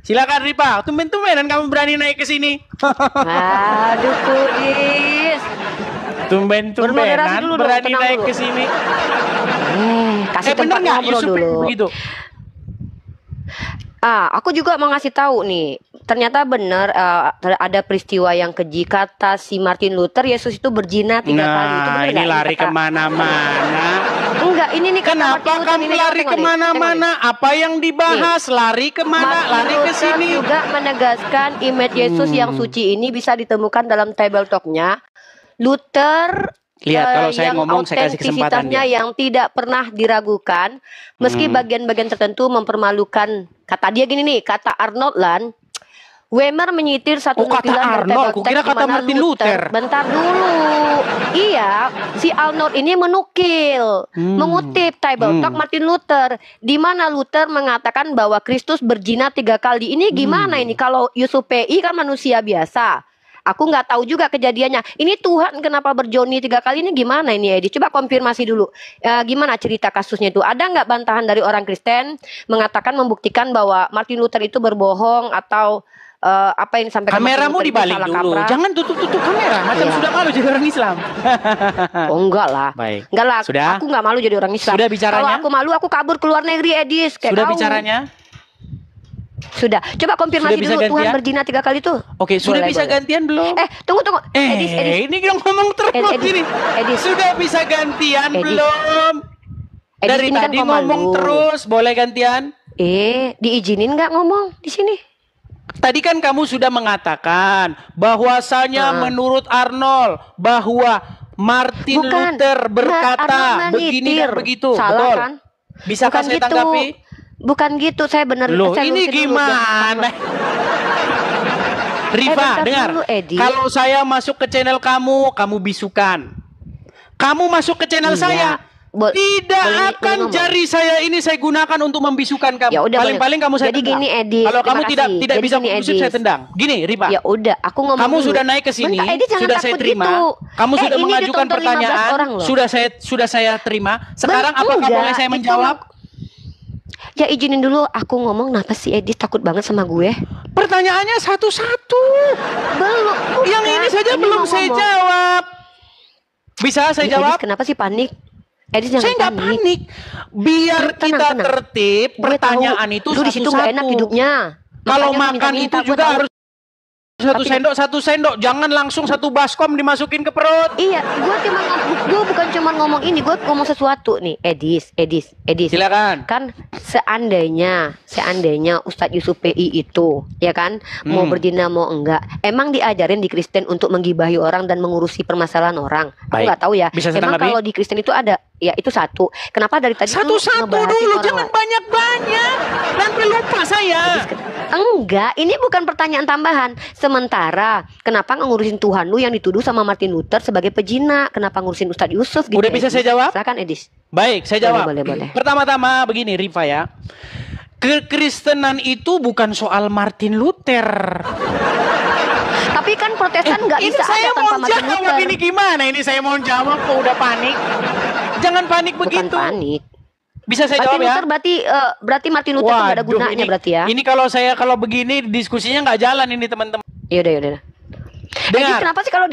Silakan Ripa, tumben-tumbenan kamu berani naik ke sini. Aduh, Kudis. Tumben-tumbenan berani naik ke sini. Kasih tempat ngobrol dulu. Begitu. Aku juga mau ngasih tahu nih. Ternyata benar ada peristiwa yang keji. Kata si Martin Luther, Yesus itu berzina 3 kali. Itu benar ini lari kemana-mana. Enggak, ini nih kenapa kamu lari kemana-mana? Apa yang dibahas? Lari kemana? Lari ke sini. Juga menegaskan image Yesus yang suci ini bisa ditemukan dalam table talk-nya. Luther lihat kalau saya ngomong saya kasih kesempatan dia. Yang tidak pernah diragukan, meski bagian-bagian tertentu mempermalukan. Kata dia gini nih, kata Arnold Land, Wemer menyitir satu nutilan dari table kira kata Martin Luther. Bentar dulu. Iya, si Arnold ini mengutip table talk Martin Luther, di mana Luther mengatakan bahwa Kristus berzina 3 kali. Ini gimana ini? Kalau Yusuf PI kan manusia biasa. Aku nggak tahu juga kejadiannya. Ini Tuhan kenapa berjoni 3 kali ini gimana ini Edi? Coba konfirmasi dulu. Gimana cerita kasusnya itu? Ada nggak bantahan dari orang Kristen mengatakan membuktikan bahwa Martin Luther itu berbohong atau apa yang disampaikan? Kameramu dibalik dulu. kaprah. Jangan tutup kamera. Macam sudah malu jadi orang Islam. Oh enggak lah. Baik. Enggak lah. Sudah? Aku nggak malu jadi orang Islam. Sudah bicaranya? Kalau aku malu aku kabur ke luar negeri Edis. Sudah bicaranya? Sudah. Coba konfirmasi dulu gantian? Tuhan berzina 3 kali tuh. Oke, sudah bisa gantian belum? Tunggu. Edis. Ini yang ngomong terus ini. Sudah bisa gantian belum? Dari tadi kan ngomong terus, boleh gantian? Diizinin nggak ngomong di sini? Tadi kan kamu sudah mengatakan bahwasanya menurut Arnold bahwa Martin Luther berkata begini dan begitu. Salah betul? Kan? Bisakah saya tanggapi? Bukan gitu, saya benar. Loh, ini gimana? Riva, dengar. Kalau saya masuk ke channel kamu bisukan. Kamu masuk ke channel saya, tidak akan jari saya ini saya gunakan untuk membisukan kamu. Paling-paling kamu saya tendang. Gini, Edis. Kalau kamu tidak bisa membisuk, saya tendang. Gini, Riva. Ya udah, aku ngomong. Kamu sudah naik ke sini, sudah saya terima. Kamu sudah mengajukan pertanyaan, sudah saya terima. Sekarang apakah boleh saya menjawab? Ya izinin dulu aku ngomong. Kenapa sih Edis takut banget sama gue? Pertanyaannya satu-satu. Belum. Yang ini saja belum saya jawab. Bisa saya jawab? Edis, kenapa sih panik? Edis jangan saya nggak panik. Biar kita tertib. Pertanyaan itu satu-satu. Di situ nggak enak hidupnya. Kalau makan itu juga harus satu sendok, jangan langsung 1 baskom dimasukin ke perut. Iya, gue bukan cuma ngomong ini, gue ngomong sesuatu nih, Edis. Silakan. Kan seandainya Ustadz Yusuf PI itu, ya kan, mau berzina mau enggak, emang diajarin di Kristen untuk menggibahi orang dan mengurusi permasalahan orang. Aku nggak tahu ya. Emang kalau di Kristen itu ada, ya itu satu. Kenapa dari tadi satu-satu dulu, jangan banyak-banyak. Nanti lupa saya. Enggak, ini bukan pertanyaan tambahan. Sementara, kenapa ngurusin Tuhan lu yang dituduh sama Martin Luther sebagai pezina? Kenapa ngurusin Ustadz Yusuf gitu? Udah bisa saya jawab? Silakan Edis. Baik, saya jawab. Boleh. Pertama-tama begini Riva ya. Kekristenan itu bukan soal Martin Luther. Tapi kan Protestan nggak bisa ada tanpa Martin Luther. Ini gimana? Ini saya mau jawab kok udah panik. Jangan panik begitu. Bukan panik. Bisa saya jawab ya? Berarti Martin Luther itu gak ada gunanya berarti ya? Ini kalau begini diskusinya nggak jalan ini teman-teman. Yaudah. Dengar. Kenapa sih kalau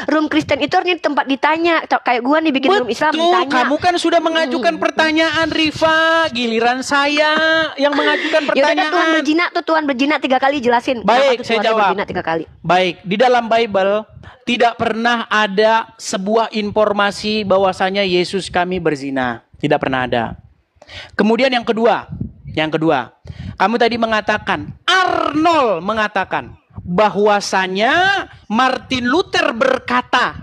room Kristen itu artinya tempat ditanya, kayak gua nih bikin room Islam ditanya. Kamu kan sudah mengajukan pertanyaan Riva, giliran saya yang mengajukan pertanyaan. Tuhan berzina 3 kali, jelasin. Baik, saya jawab. Berzina 3 kali. Baik, di dalam Bible tidak pernah ada sebuah informasi bahwasanya Yesus kami berzina. Tidak pernah ada. Kemudian yang kedua, kamu tadi mengatakan, Arnold mengatakan bahwasanya Martin Luther berkata.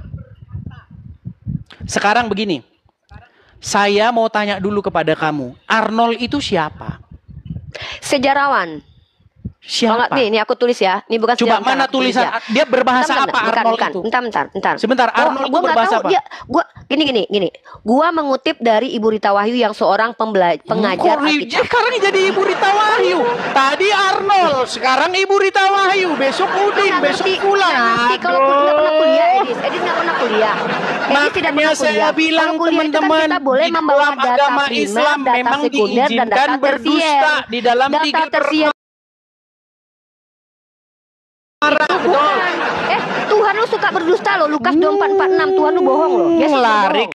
Sekarang begini, saya mau tanya dulu kepada kamu, Arnold itu siapa? Sejarawan. Siapa? Nih aku tulis ya. Ini bukan coba mana tulisan ya. Dia berbahasa apa Arnold itu? Bentar. Sebentar, Arnold itu berbahasa apa? Gini. Gua mengutip dari Ibu Rita Wahyu yang seorang pengajar Alkitab. Sekarang jadi Ibu Rita Wahyu. Tadi Arnold, sekarang Ibu Rita Wahyu. Besok Udin, besok pulang. Nanti kalau nggak pernah kuliah, Edis nggak pernah kuliah. Makanya saya bilang teman-teman, boleh di dalam agama Islam memang diizinkan berdusta di dalam 3 orang. Tuh, bukan. Tuhan lu suka berdusta loh. Lukas 24:46 Tuhan lu bohong loh. Yesus Lari bohong.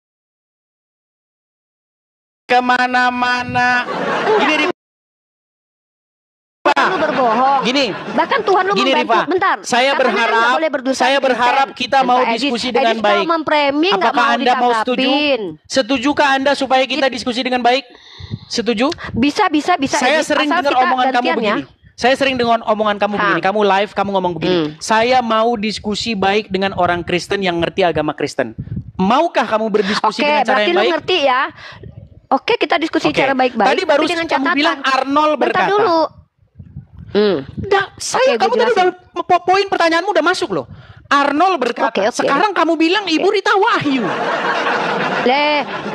kemana-mana. Gini Riva. Tuhan lu berbohong. Gini. Bahkan Tuhan lu Gini membantu. Riva. Bentar. Saya Katanya nggak berharap. boleh berdusta Saya berharap Kristen. kita mau Bentar, Edis. diskusi dengan Edis baik. kalau memframing nggak Apakah mau Anda mau setuju? ditanggapin. Setujukah Anda supaya kita diskusi dengan baik? Setuju? Bisa. Saya Edis. sering Asal dengar kita omongan kamu gantian ya. begini. Saya sering dengan omongan kamu begini. Kamu live, kamu ngomong begini. Saya mau diskusi baik dengan orang Kristen yang ngerti agama Kristen. Maukah kamu berdiskusi dengan cara berarti yang lu baik? ngerti ya. Oke, kita diskusi cara baik-baik. Tadi baru tapi dengan kamu catatan. bilang Arnold berkata. Bentar dulu. Kamu tadi udah poin pertanyaanmu udah masuk loh. Arnold berkata. Oke. Sekarang kamu bilang Ibu Rita Wahyu.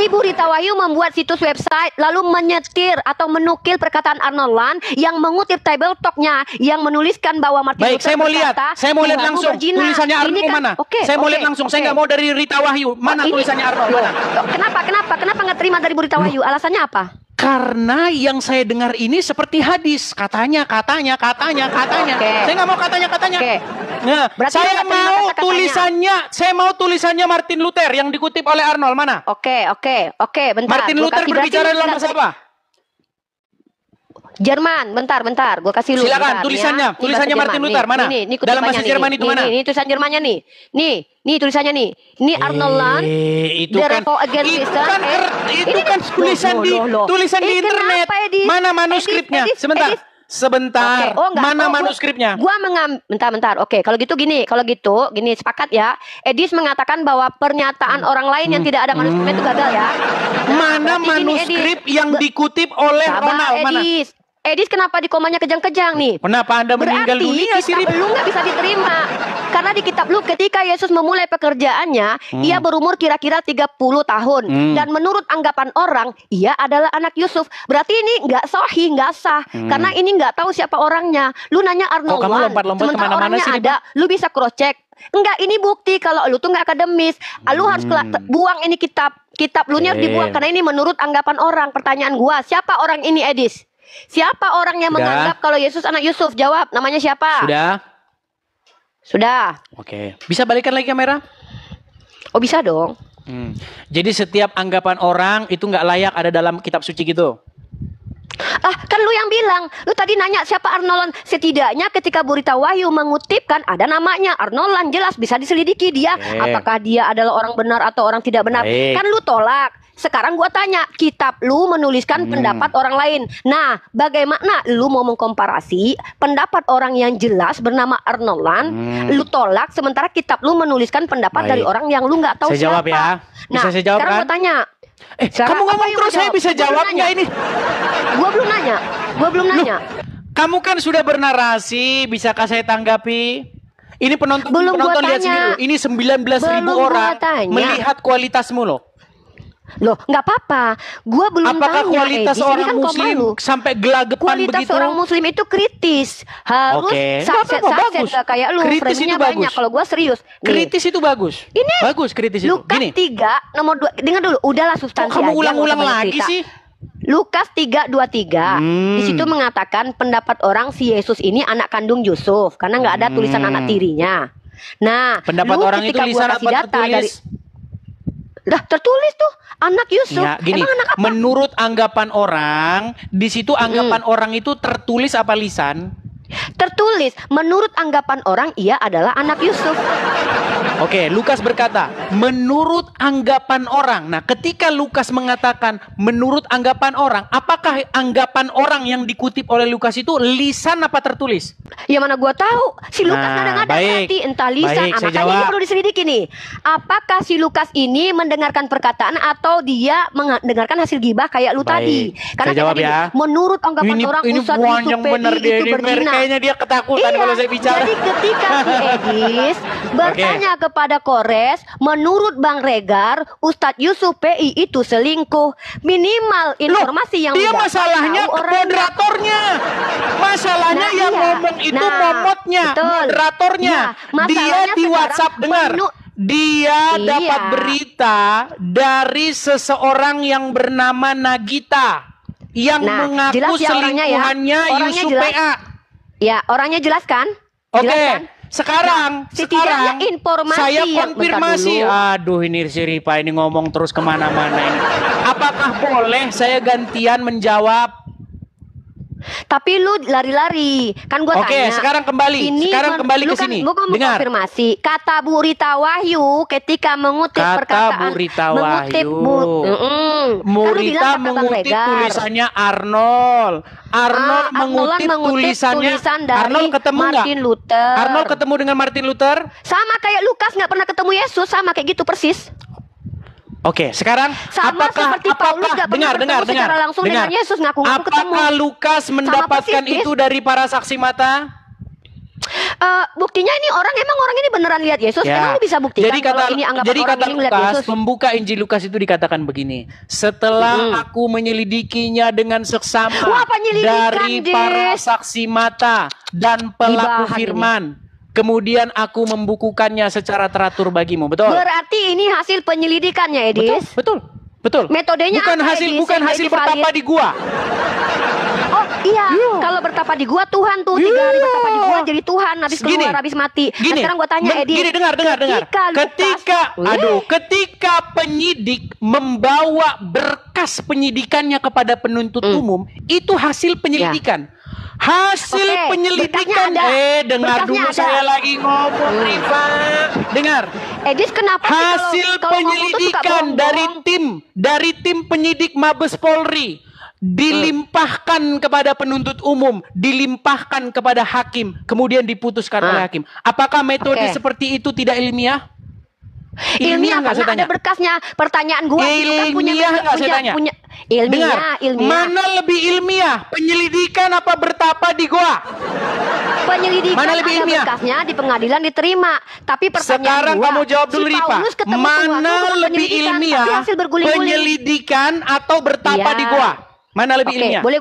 Ibu Rita Wahyu membuat situs website lalu menyetir atau menukil perkataan Arnold Land yang mengutip Table Talk-nya yang menuliskan bahwa Martin Baik, Luther saya mau berkata, lihat. Saya mau lihat mengaku langsung berzina. tulisannya Ini Arnold kan- mana? Saya mau lihat langsung. Saya nggak mau dari Rita Wahyu. Mana Ini- tulisannya Arnold? Mana? Kenapa nggak terima dari Bu Rita Wahyu? Alasannya apa? Karena yang saya dengar ini seperti hadis. Katanya. Oke. Saya nggak mau katanya. Oke. Nah, Berarti saya nggak terima mau kata-katanya. saya mau tulisannya Martin Luther yang dikutip oleh Arnold. Mana? Oke, bentar. Martin Gua Luther kasih, berbicara berarti dalam lu bahasa bilang- apa? Jerman, bentar, gue kasih lu. Silakan, bentar, tulisannya, ya. Ini tulisannya bahasa Martin Jerman. Luther, mana? Ini Dalam bahasa kutipannya Jerman itu mana? Ini tulisan Jermannya nih. Nih tulisannya nih. Ini Arnold Land. Itu The kan Revolt Against Christian. itu kan tulisan di internet. Kenapa, Edis? Mana manuskripnya? Edis, Sebentar. Edis. Sebentar. Enggak. Mana manuskripnya? Gua bentar. Oke, kalau gitu gini, sepakat ya. Edis mengatakan bahwa pernyataan orang lain yang tidak ada manuskripnya itu gagal ya. Mana berarti gini, manuskrip Edis. yang dikutip oleh Sabar, Ronald? Mana? Edis kenapa di komanya kejang-kejang nih? Kenapa Anda meninggal dunia sih? Kitab lu nggak bisa diterima. Karena di kitab lu ketika Yesus memulai pekerjaannya, ia berumur kira-kira 30 tahun. Dan menurut anggapan orang, ia adalah anak Yusuf. Berarti ini nggak sahih, nggak sah. Karena ini nggak tahu siapa orangnya. Lu nanya Arnold kamu Land, lompat-lompat sementara kemana-mana orangnya sih, ada. Lu bisa cross check. Enggak, ini bukti kalau lu tuh nggak akademis. Lu harus buang ini kitab. Kitab lu nya harus dibuang karena ini menurut anggapan orang. Pertanyaan gua, siapa orang ini, Edis? Siapa orang yang menganggap kalau Yesus anak Yusuf? Jawab, namanya siapa? Sudah. Oke. Bisa balikan lagi kamera? Oh, bisa dong. Jadi setiap anggapan orang itu nggak layak ada dalam kitab suci gitu. Kan lu yang bilang. Lu tadi nanya siapa Arnold Land. Setidaknya ketika Bu Rita Wahyu mengutipkan ada namanya Arnold Land, jelas bisa diselidiki dia. Apakah dia adalah orang benar atau orang tidak benar. Kan lu tolak. Sekarang gua tanya, kitab lu menuliskan pendapat orang lain. Nah, bagaimana lu mau mengkomparasi pendapat orang yang jelas bernama Arnold Land, lu tolak sementara kitab lu menuliskan pendapat dari orang yang lu nggak tahu saya siapa. Jawab ya. Bisa saya jawab sekarang kan? gua tanya. Kamu ngomong terus saya bisa jawab nggak ini? Gua belum nanya. Kamu kan sudah bernarasi, bisakah saya tanggapi? Ini penonton lihat sendiri. Ini 19.000 orang melihat kualitasmu loh. Loh, nggak apa-apa. Gua belum Apakah tanya, kualitas Edis. Ini orang kan muslim Komalu. sampai gelagapan Kualitas begitu? orang muslim itu kritis. Harus Nggak apa-apa, bagus. nggak kayak lu. Kritis itu Framingnya bagus. banyak. Kalau gua serius. Nih, Kritis itu bagus. Ini bagus kritis itu. Lukas 3 nomor 2. Dengar dulu. Udahlah substansi Kok kamu aja, ulang-ulang nggak usah lagi banyak cerita. sih? Lukas 3:23. Di situ mengatakan pendapat orang si Yesus ini anak kandung Yusuf karena nggak ada tulisan anak tirinya. Nah, Pendapat lu orang itu ketika gua lisan kasih apa data tertulis? tertulis tuh anak Yusuf. Ya, gini, Emang anak apa? menurut anggapan orang, di situ anggapan orang itu tertulis apa lisan? Tertulis, menurut anggapan orang ia adalah anak Yusuf. Oke, Lukas berkata, menurut anggapan orang. Nah, ketika Lukas mengatakan menurut anggapan orang, apakah anggapan orang yang dikutip oleh Lukas itu lisan apa tertulis? Ya mana gua tahu. Si Lukas kadang-kadang baik. berarti entah lisan. Baik, saya Makanya jawab. ini perlu diselidiki nih. Apakah si Lukas ini mendengarkan perkataan atau dia mendengarkan hasil gibah kayak lu Baik. tadi? Saya jawab gini, ya. menurut anggapan orang ini Ustadz panjang Yusuf bener PI dia itu ini. berzina. Kayaknya dia ketakutan kalau saya bicara. Jadi ketika si Edis bertanya kepada Kores, menurut Bang Regar, Ustadz Yusuf PI itu selingkuh. Minimal informasi yang dia lu dapat masalahnya tahu orangnya. moderatornya. Masalahnya Nah, yang iya. ngomong itu Nah, momotnya, betul. moderatornya. Nah, Dia masalahnya di sekarang WhatsApp dengar. Dia Iya. dapat berita dari seseorang yang bernama Nagita yang mengaku jelas ya orangnya ya. selingkuhannya Orangnya Yusuf jelas. PA. Ya, orangnya jelas kan? Oke, Jelas kan? Sekarang setidaknya informasi saya yang- konfirmasi. bentar Aduh, ini si Ripa ini ngomong terus kemana-mana ini. Apakah boleh saya gantian menjawab? Tapi lu lari-lari. Kan gua Oke, tanya. sekarang kembali. Sekarang kembali lu ke sini. Gua mau Dengar. konfirmasi. Kata Bu Rita Wahyu ketika mengutip Kata perkataan Bu Rita mengutip Wahyu. Kan lu bilang Murita kata Bang mengutip Regar. tulisannya Arnold. Arnold mengutip tulisannya. tulisan dari Arnold ketemu nggak? Martin Luther. Arnold ketemu dengan Martin Luther? Sama kayak Lukas nggak pernah ketemu Yesus, sama kayak gitu persis. Oke, sekarang Sama seperti Paulus nggak pernah bertemu secara langsung dengan Yesus, ngaku-ngaku ketemu. Apakah Lukas mendapatkan persis, itu dari para saksi mata? Buktinya ini orang ini beneran lihat Yesus. Emang lu bisa buktikan kalau ini anggapan jadi orang kata ini ngeliat Lukas, Yesus? membuka Injil Lukas itu dikatakan begini. Setelah aku menyelidikinya dengan seksama Wah, penyelidikan, dari Des. para saksi mata dan pelaku Dibahas firman, kemudian aku membukukannya secara teratur bagimu. Betul? Berarti ini hasil penyelidikannya, Edis. Betul. Metodenya bukan apa, hasil Edis, bukan yang hasil jadi bertapa valid? di gua. Oh iya, kalau bertapa di gua Tuhan tuh 3 hari bertapa di gua jadi Tuhan, habis Gini, keluar habis mati. Nah, Gini, sekarang gua tanya Edis. Gini, dengar. Ketika penyidik membawa berkas penyidikannya kepada penuntut umum, itu hasil penyelidikan. Hasil Oke, penyelidikan. berkasnya ada. Dengar Berkasnya dulu ada. saya lagi ngomong, Rifa. Dengar. Edis kenapa sih Hasil kalau ngomong tuh suka penyelidikan bohong-bohong? dari tim penyidik Mabes Polri dilimpahkan kepada penuntut umum, dilimpahkan kepada hakim, kemudian diputuskan oleh hakim. Apakah metode Oke. seperti itu tidak ilmiah? Ilmiah nggak saya karena tanya? ada berkasnya. Pertanyaan gua itu kan Ilmiah nggak saya tanya? ilmiah. Mana lebih ilmiah? Penyelidikan apa bertapa di goa? Penyelidikan Mana lebih ada ilmiah? berkasnya di pengadilan diterima. Tapi pertanyaan Sekarang gua, kamu jawab dulu, si Ripa. Paulus ketemu Tuhan tuh Mana bukan lebih penyelidikan, ilmiah? tapi hasil berguling-guling. Penyelidikan atau bertapa Iya. di goa? Mana lebih Oke, ilmiah? boleh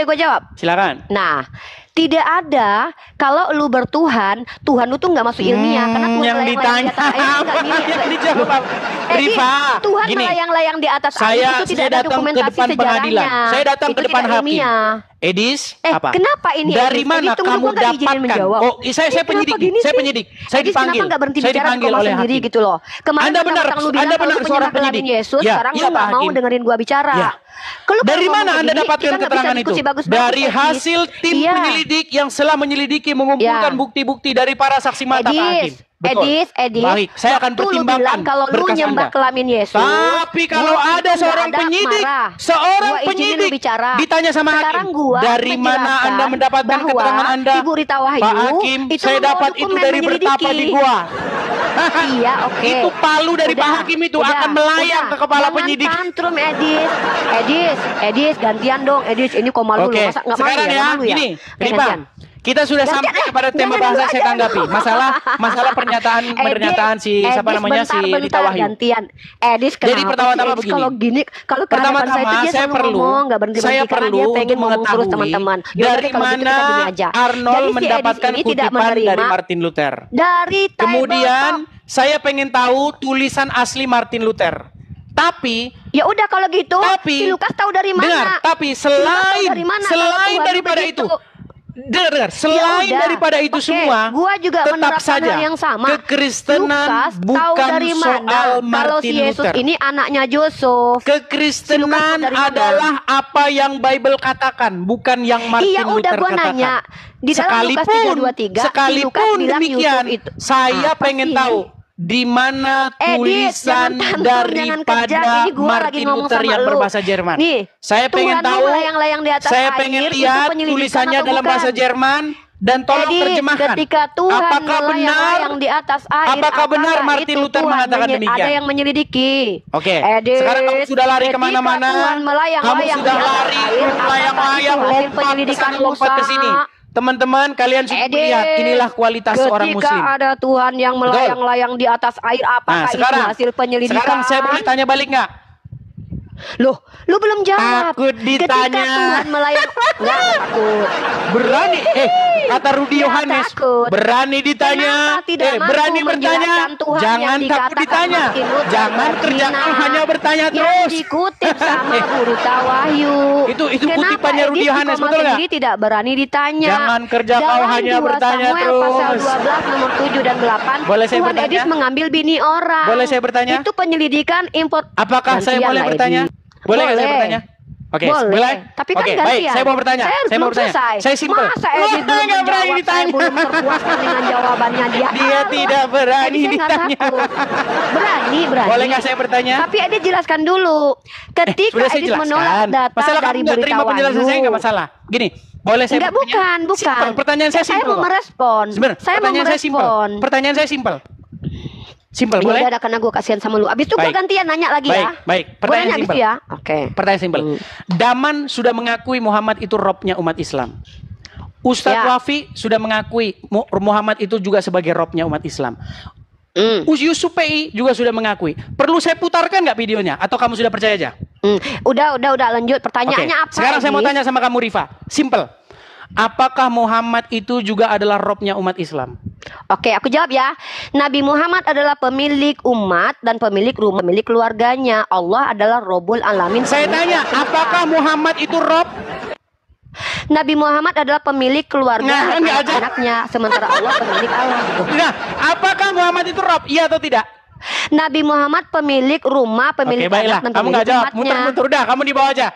gue jawab? Silakan. Nah, tidak ada kalau lu bertuhan, Tuhan lu tuh nggak masuk ilmiah karena Tuhan yang melayang-layang ditanya di atas air itu nggak ilmiah. yang dijawab apa? Rifa, Tuhan gini. melayang-layang di atas air Saya itu tidak ada datang ke dokumentasi depan pengadilan. sejarahnya. Saya datang Itu ke depan tidak hakim. ilmiah. Edis, apa? Kenapa ini? Dari Edis? mana Edis, tunggu, kamu gua nggak diizinin dapatkan? menjawab. Oh, saya Kenapa penyidik. gini Saya sih? penyidik. Saya Edis, dipanggil. Kenapa nggak berhenti Saya bicara dipanggil di oleh sendiri hakim. gitu loh? Kemarin Anda benar, mentang-mentang lu Anda bilang benar kalau lu seorang penyembah penyidik. kelamin Yesus, Ya, sekarang iya, lu nggak Pak mau Hakim. dengerin gua bicara. Ya. Kalau Dari ngomong mana Anda begini, dapatkan kita nggak bisa keterangan itu? diskusi bagus-bagus, Dari Edis. hasil tim Iya. penyelidik yang setelah menyelidiki mengumpulkan Ya. bukti-bukti dari para saksi mata, Pak Hakim. Edis, Baik, saya akan waktu lu pertimbangkan bilang kalau lu berkas nyembah Anda. kelamin Yesus. Tapi kalau gua ada itu seorang nggak ada penyidik, marah. seorang Gua izinin penyidik lu bicara. ditanya sama Sekarang hakim, gua dari mana menjelaskan Anda mendapatkan bahwa keterangan Anda? Ibu Rita Wahyu Pak Hakim, itu saya membawa dapat itu dokumen dari bertapa menyelidiki. di gua. Iya, oke. Itu palu dari Pak Udah, Hakim itu udah, akan melayang udah. ke kepala Jangan penyidik. tantrum, Edis, gantian dong, Edis. Ini kok malu Oke, lu? Masa nggak malu sekarang ya? ya, Nggak malu gini, Oke, Ripa, gantian. kita sudah Gantian, sampai kepada tema jangan bahasa dulu saya aja tanggapi. dulu. Masalah pernyataan si siapa Edis, namanya si bentar, Rita Wahyu. gantian. Edis, Jadi kenapa pertama-tama sih, Edis begini. kalau gini, kalau kehadapan Pertama-tama saya itu dia saya selalu perlu ngomong, nggak berhenti-berhenti saya karena perlu dia pengen untuk ngomong terus mengetahui teman-teman. dari Yaudah deh, kalau gitu kita mana gini aja. Arnold Jadi si Edis mendapatkan ini tidak kutipan dari menerima Martin Luther. dari Bible Kemudian Talk. saya pengen tahu tulisan asli Martin Luther. Tapi Ya udah kalau gitu, Tapi, si Lukas tahu dari mana? dengar, tapi Si Lukas tahu selain dari mana kalau Tuhan daripada begitu? itu, dengar, selain Ya udah. daripada itu Oke, semua, gua juga tetap menerapkan saja hal yang sama. kekristenan Lukas tahu bukan dari mana soal kalau Martin si Yesus Luther. ini anaknya Yusuf. Kekristenan Si Lukas tahu dari mana? adalah apa yang Bible katakan, bukan yang Martin Iya udah Luther gua katakan. nanya. Di dalam Lukas 3:23, si Lukas sekalipun bilang demikian, Yusuf itu. saya Apa pengen sih? tahu di mana Edis, tulisan jangan tantrum, jangan kejam. daripada Ini gua lagi Martin ngomong Luther sama yang lu. berbahasa Jerman. Nih, Saya pengen Tuhan lu tahu, melayang-layang di atas saya air, pengen itu lihat penyelidikan tulisannya atau dalam bukan? bahasa Jerman dan tolong Edis, terjemahkan. ketika Tuhan Apakah benar? melayang-layang di atas air, Apakah benar apakah Martin itu Luther Tuhan mengatakan demikian? Ada yang menyelidiki. Oke, Edis, sekarang kamu sudah lari ketika kemana-mana. Tuhan melayang-layang Kamu sudah di atas lari, air, apakah melayang-layang, itu hasil lompat ke penyelidikan sana, lompat ke Musa? sini. Teman-teman, kalian sudah Edis, lihat, inilah kualitas seorang ketika muslim. ada Tuhan yang melayang-layang di atas air, apakah itu hasil penyelidikan? Sekarang saya boleh tanya balik nggak? Loh, lu belum jawab. Takut ditanya. Ketika Tuhan melayang, nggak takut. Berani, Kata Rudi Ya, Yohanes, takut. berani ditanya, Kenapa tidak mampu berani bertanya, menjelaskan Tuhan jangan yang takut dikatakan ditanya, Martin Luther jangan kerja berzina, kau hanya bertanya yang terus. dikutip sama Guru Tawahyu. Itu Kenapa kutipannya Rudi Edith Yohanes, Sukomo betul nggak? sendiri tidak berani ditanya? Jangan kerja kau Dalam hanya 2 bertanya Samuel terus. pasal 12 nomor 7 dan 8, Boleh saya Tuhan bertanya? Edith mengambil bini orang. Boleh saya bertanya? Itu penyelidikan impor. Apakah saya Gantian boleh lah, bertanya? Edith. Boleh nggak saya Boleh. bertanya? Oke, Boleh. boleh. Tapi kan Oke, gantian. baik, saya mau bertanya. Saya Saya mau belum bertanya. selesai. Saya simpel. Masa Edith belum nggak berani menjawab, saya ditanya. belum terpuaskan dengan jawabannya dia. Dia tidak berani Tadi saya nggak ditanya. takut. Berani. Boleh nggak saya bertanya? Tapi Edith jelaskan dulu. Ketika Sudah saya Edith menolak jelaskan. data Masalah kamu dari nggak terima penjelasan saya nggak Berita masalah. Gini, boleh saya Enggak, bertanya? bukan. Simpel, pertanyaan saya Saya simpel. mau kok. merespon. Sebentar, Saya mau pertanyaan saya simpel. merespon. Pertanyaan saya simpel. Simpel, Ya boleh? udah, ada karena gue kasihan sama lu. Abis itu gue Baik. gantian nanya lagi Baik, ya. baik. Gue Pertanyaan nanya abis simpel. itu ya. Oke. Pertanyaan simpel. Daman sudah mengakui Muhammad itu robnya umat Islam. Ustadz Ya. Wafi sudah mengakui Muhammad itu juga sebagai robnya umat Islam. Yusuf PI juga sudah mengakui. Perlu saya putarkan nggak videonya? Atau kamu sudah percaya aja? Udah lanjut. Pertanyaannya Oke. apa? Sekarang saya mau Edith? tanya sama kamu Rifa. Simple. Apakah Muhammad itu juga adalah robnya umat Islam? Oke, aku jawab ya. Nabi Muhammad adalah pemilik umat dan pemilik rumah, pemilik keluarganya. Allah adalah Robul Alamin. Saya tanya, apakah Muhammad itu rob? Nabi Muhammad adalah pemilik keluarga Nah, dan enggak aja. anak-anaknya, sementara Allah pemilik alam. Nah, apakah Muhammad itu rob? Iya atau tidak? Nabi Muhammad pemilik rumah, pemilik Oke, baiklah. anak dan Kamu pemilik nggak jawab. umatnya. Muter-muter. Udah, kamu di bawah aja.